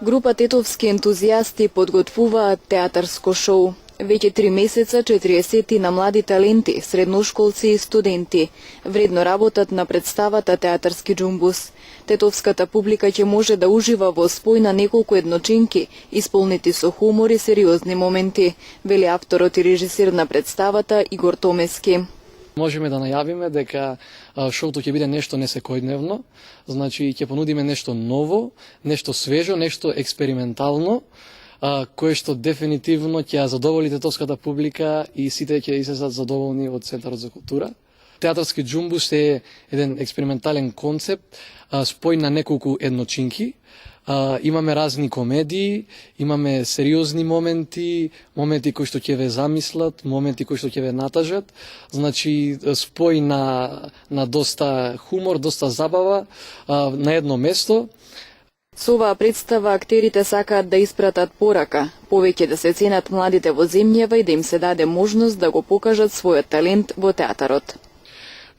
Група тетовски ентузијасти подготвуваат театарско шоу. Веќе 3 месеца 40 на млади таленти, средношколци и студенти вредно работат на представата Театарски џумбус. Тетовската публика ќе може да ужива во спој на неколку едночинки, исполнети со хумор и сериозни моменти, вели авторот и режисер на представата Игор Томески. Можеме да најавиме дека шоуто ќе биде нешто несекојдневно, значи ќе понудиме нешто ново, нешто свежо, нешто експериментално, кое што дефинитивно ќе ја задоволи тетовската публика и сите ќе излезат задоволни од Центарот за култура. Театарски џумбус е еден експериментален концепт, спој на неколку едночинки. Имаме разни комедии, имаме сериозни моменти, моменти кои што ќе ве замислат, моменти кои што ќе ве натажат. Значи спој на доста хумор, доста забава на едно место. Со оваа представа актерите сакаат да испратат порака, повеќе да се ценат младите во земјава и да им се даде можност да го покажат својот талент во театарот.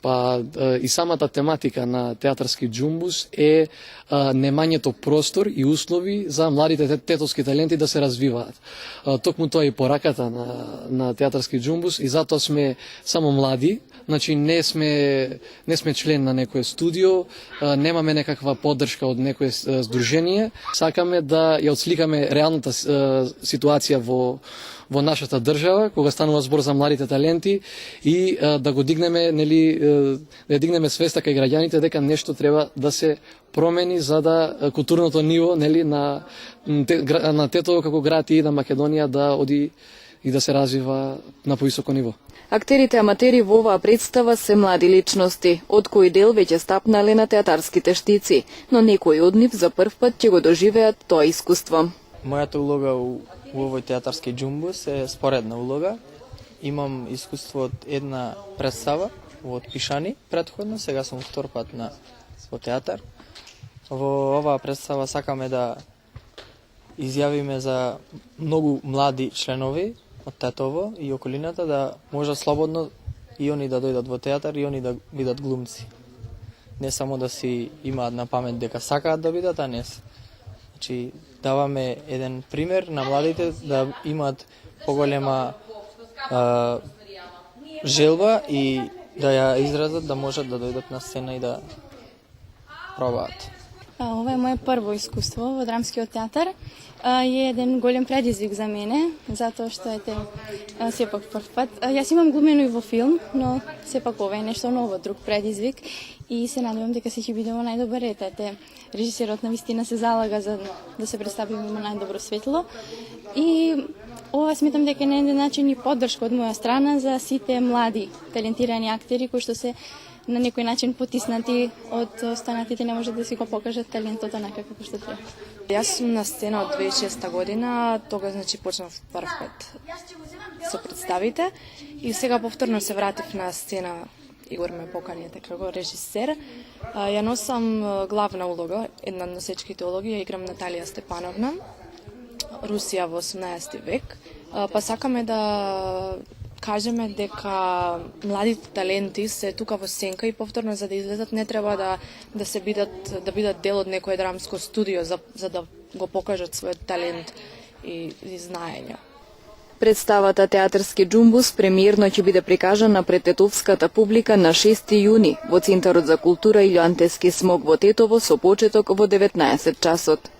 Па и самата тематика на Театарски џумбус е немањето простор и услови за младите тетовски таленти да се развиваат. Токму тоа е и пораката на Театарски џумбус и затоа сме само млади, значи не сме член на некое студио, немаме некаква поддршка од некое здружение. Сакаме да ја отсликаме реалната ситуација во нашата држава, кога станува збор за младите таленти и да го дигнеме, да ја дигнеме свеста кај граѓаните дека нешто треба да се промени за да културното ниво на Тетово како град и на Македонија да оди и да се развива на повисоко ниво. Актерите аматери во оваа представа се млади личности, од кои дел веќе стапнале на театарските штици, но некои од нив за прв пат ќе го доживеат тоа искуство. Мојата улога у овој театарски џумбус е споредна улога. Имам искуство од една представа во Пишани претходно, сега сум втор пат во театар. Во оваа представа сакаме да изјавиме за многу млади членови од Тетово и околината да можат слободно и они да дојдат во театар и они да бидат глумци. Не само да си имаат на памет дека сакаат да бидат, а не се. Значи, даваме еден пример на младите да имаат поголема желба и да ја изразат, да можат да дојдат на сцена и да пробаат. Ова е моје прво искуство во драмскиот театар. Е еден голем предизвик за мене, затоа што сепак прв пат. Јас имам глумено и во филм, но сепак ова е нешто ново, друг предизвик и се надевам дека се ќе биде во најдобар ред. Режисерот на вистина се залага за да се представиме во најдобро светло и ова сметам дека е на еден начин и поддршка од моја страна за сите млади талентирани актери кои што се на некој начин потиснати од останатите, не може да си го покажат талентот онака како што треба. Јас сум на сцена од 2006 година, тога значи почнав прв пат со представите и сега повторно се вратив на сцена. Игор ме покани како режисер. Ја носам главна улога, една од носечките улоги, ја играм Наталија Степановна, Русија во 18 век. Па сакаме да кажеме дека младите таленти се тука во сенка и повторно за да излезат не треба да бидат дел од некое драмско студио за да го покажат својот талент и знаење. Представата Театарски џумбус премиерно ќе биде прикажана пред тетовската публика на 6 јуни во Центарот за култура Илјо Антески смок во Тетово со почеток во 19 часот.